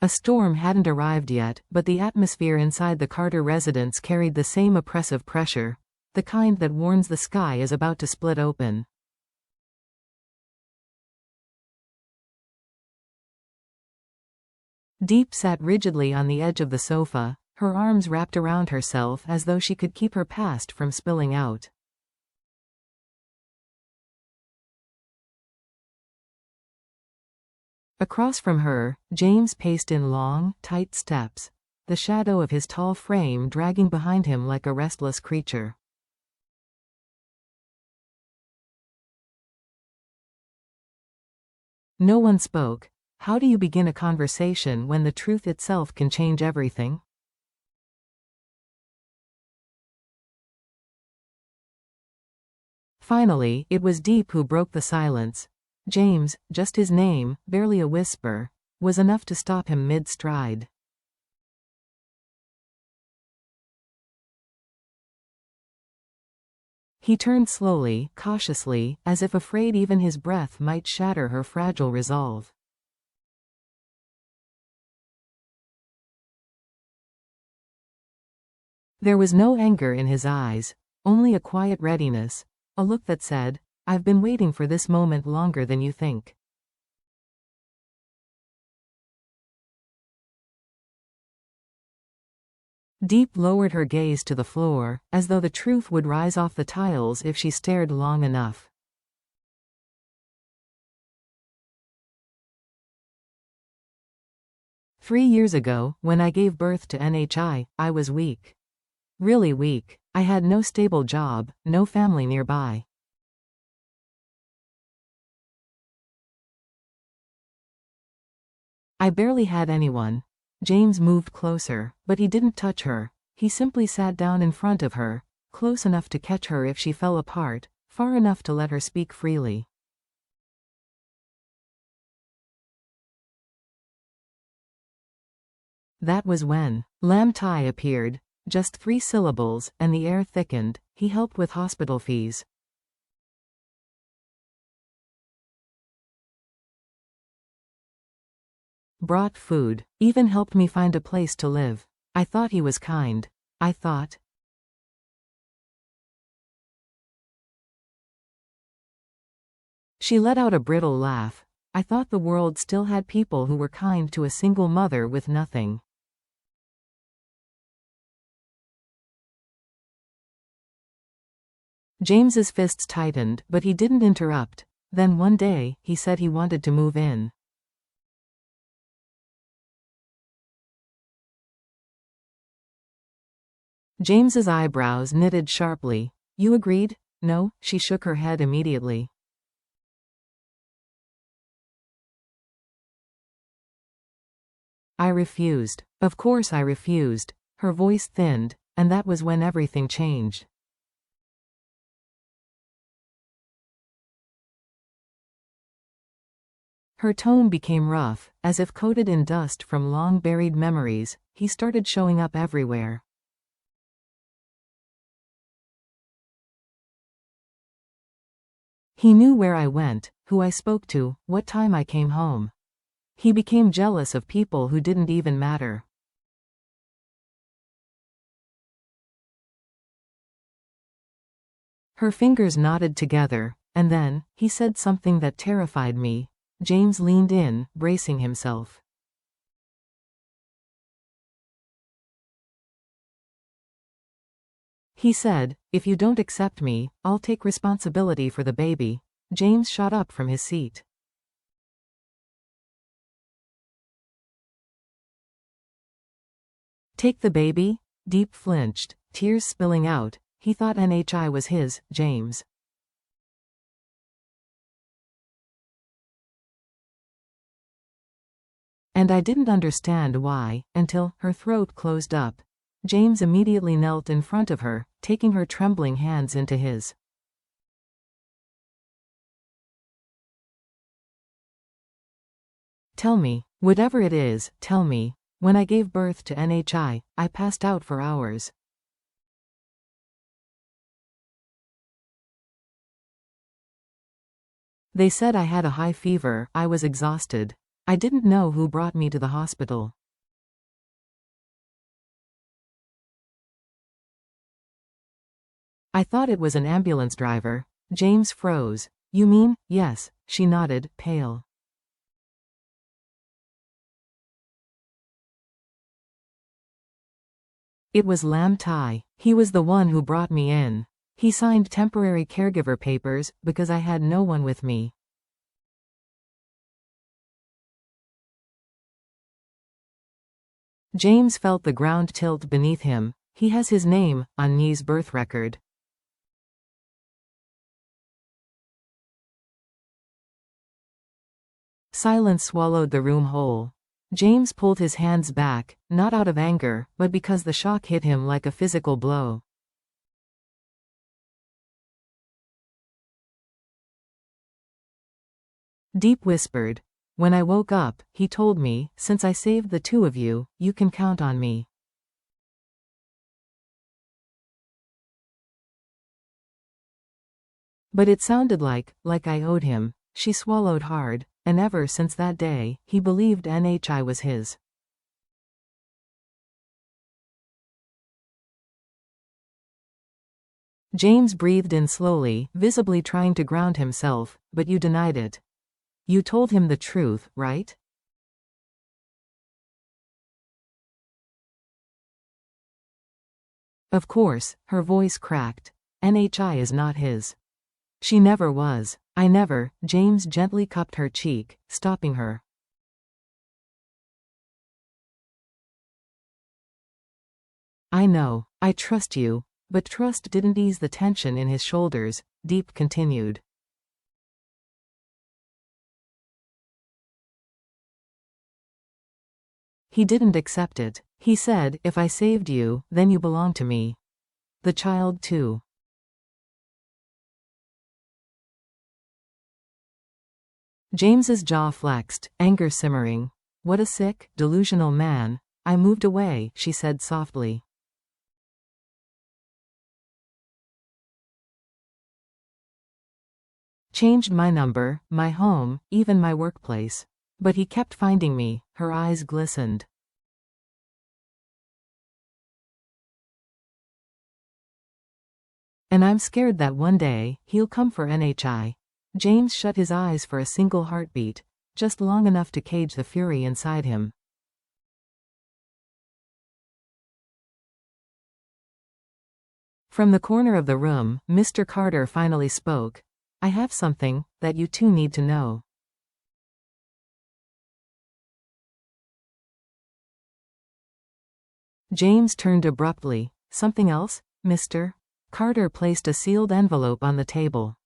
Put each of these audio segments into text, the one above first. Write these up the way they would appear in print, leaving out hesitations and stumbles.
A storm hadn't arrived yet, but the atmosphere inside the Carter residence carried the same oppressive pressure, the kind that warns the sky is about to split open. Deep sat rigidly on the edge of the sofa, her arms wrapped around herself as though she could keep her past from spilling out. Across from her, James paced in long, tight steps, the shadow of his tall frame dragging behind him like a restless creature. No one spoke. How do you begin a conversation when the truth itself can change everything? Finally, it was Deep who broke the silence. James, just his name, barely a whisper, was enough to stop him mid-stride. He turned slowly, cautiously, as if afraid even his breath might shatter her fragile resolve. There was no anger in his eyes, only a quiet readiness, a look that said, "I've been waiting for this moment longer than you think." Deep lowered her gaze to the floor, as though the truth would rise off the tiles if she stared long enough. "3 years ago, when I gave birth to NHI, I was weak. Really weak. I had no stable job, no family nearby. I barely had anyone." James moved closer, but he didn't touch her. He simply sat down in front of her, close enough to catch her if she fell apart, far enough to let her speak freely. That was when Lam Tai appeared. Just 3 syllables, and the air thickened. He helped with hospital fees. Brought food. Even helped me find a place to live. I thought he was kind. I thought. She let out a brittle laugh. I thought the world still had people who were kind to a single mother with nothing. James's fists tightened, but he didn't interrupt. Then one day, he said he wanted to move in. James's eyebrows knitted sharply. You agreed? No, she shook her head immediately. I refused. Of course I refused. Her voice thinned, and that was when everything changed. Her tone became rough, as if coated in dust from long-buried memories. He started showing up everywhere. He knew where I went, who I spoke to, what time I came home. He became jealous of people who didn't even matter. Her fingers knotted together, and then, he said something that terrified me. James leaned in, bracing himself. He said, if you don't accept me, I'll take responsibility for the baby. James shot up from his seat. Take the baby? Deep flinched, tears spilling out. He thought NHI was his, James. And I didn't understand why, until her throat closed up. James immediately knelt in front of her, taking her trembling hands into his. Tell me, whatever it is, tell me. When I gave birth to NHI, I passed out for hours. They said I had a high fever. I was exhausted. I didn't know who brought me to the hospital. I thought it was an ambulance driver. James froze. You mean? Yes, she nodded, pale. It was Lam Tai. He was the one who brought me in. He signed temporary caregiver papers because I had no one with me. James felt the ground tilt beneath him. He has his name on Nyi's birth record. Silence swallowed the room whole. James pulled his hands back, not out of anger, but because the shock hit him like a physical blow. Deep whispered. When I woke up, he told me, since I saved the two of you, you can count on me. But it sounded like I owed him. She swallowed hard, and ever since that day, he believed NHI was his. James breathed in slowly, visibly trying to ground himself, but you denied it. You told him the truth, right? Of course, her voice cracked. NHI is not his. She never was. I never. James gently cupped her cheek, stopping her. I know. I trust you. But trust didn't ease the tension in his shoulders. Deep continued. He didn't accept it. He said, if I saved you, then you belong to me. The child too. James's jaw flexed, anger simmering. What a sick, delusional man. I moved away, she said softly. Changed my number, my home, even my workplace. But he kept finding me. Her eyes glistened. And I'm scared that one day, he'll come for NHI. James shut his eyes for a single heartbeat, just long enough to cage the fury inside him. From the corner of the room, Mr. Carter finally spoke. I have something that you two need to know. James turned abruptly. Something else, Mr. Carter placed a sealed envelope on the table.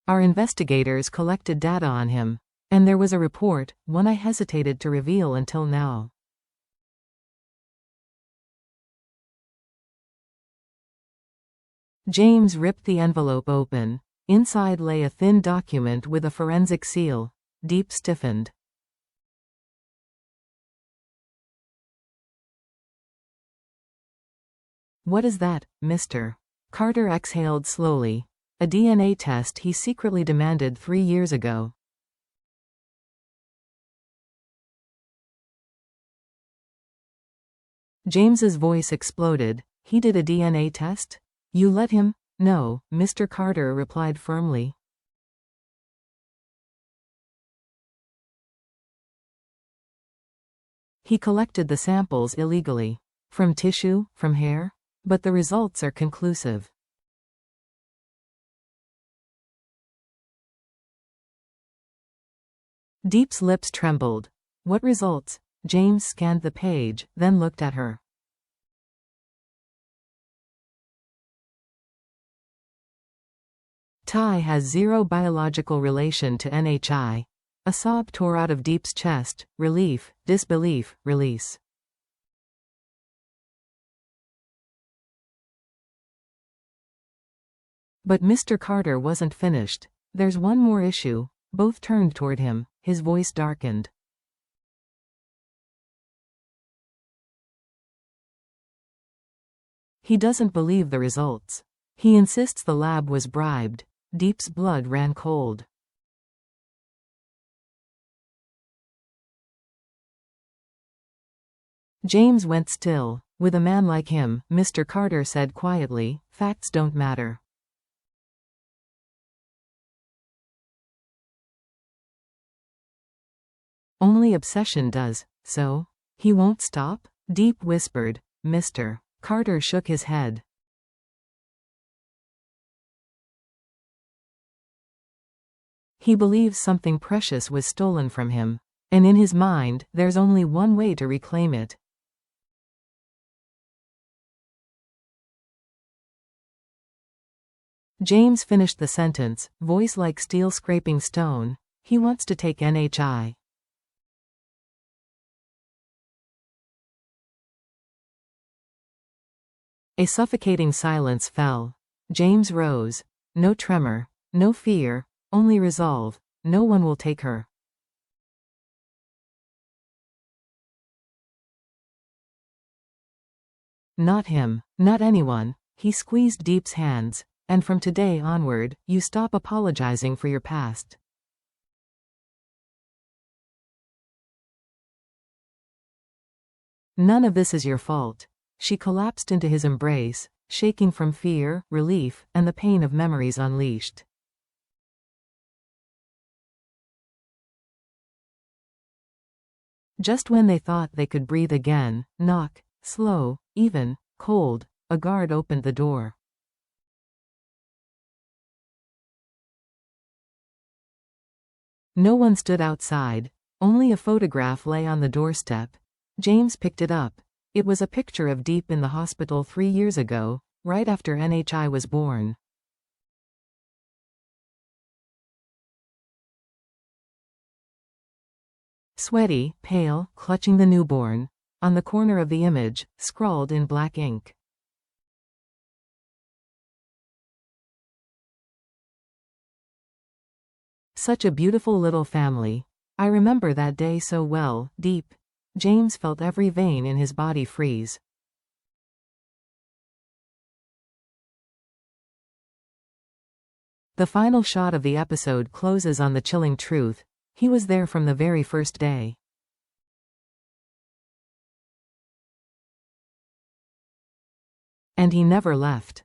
Our investigators collected data on him. And there was a report, one I hesitated to reveal until now. James ripped the envelope open. Inside lay a thin document with a forensic seal. Deep stiffened. What is that, Mr. Carter exhaled slowly. A DNA test he secretly demanded 3 years ago. James's voice exploded. He did a DNA test? You let him? No, Mr. Carter replied firmly. He collected the samples illegally. From tissue, from hair? But the results are conclusive. Deep's lips trembled. What results? James scanned the page, then looked at her. Ty has zero biological relation to NHI. A sob tore out of Deep's chest. Relief, disbelief, release. But Mr. Carter wasn't finished. There's one more issue. Both turned toward him. His voice darkened. He doesn't believe the results. He insists the lab was bribed. Deep's blood ran cold. James went still. With a man like him, Mr. Carter said quietly, facts don't matter. Only obsession does. So? He won't stop? Deep whispered. Mr. Carter shook his head. He believes something precious was stolen from him. And in his mind, there's only one way to reclaim it. James finished the sentence, voice like steel scraping stone. He wants to take NHI. A suffocating silence fell. James rose. No tremor. No fear. Only resolve. No one will take her. Not him. Not anyone. He squeezed Deep's hands. And from today onward, you stop apologizing for your past. None of this is your fault. She collapsed into his embrace, shaking from fear, relief, and the pain of memories unleashed. Just when they thought they could breathe again, knock, slow, even, cold, a guard opened the door. No one stood outside. Only a photograph lay on the doorstep. James picked it up. It was a picture of Deep in the hospital 3 years ago, right after NHI was born. Sweaty, pale, clutching the newborn. On the corner of the image, scrawled in black ink. Such a beautiful little family. I remember that day so well, Deep. James felt every vein in his body freeze. The final shot of the episode closes on the chilling truth. He was there from the very first day. And he never left.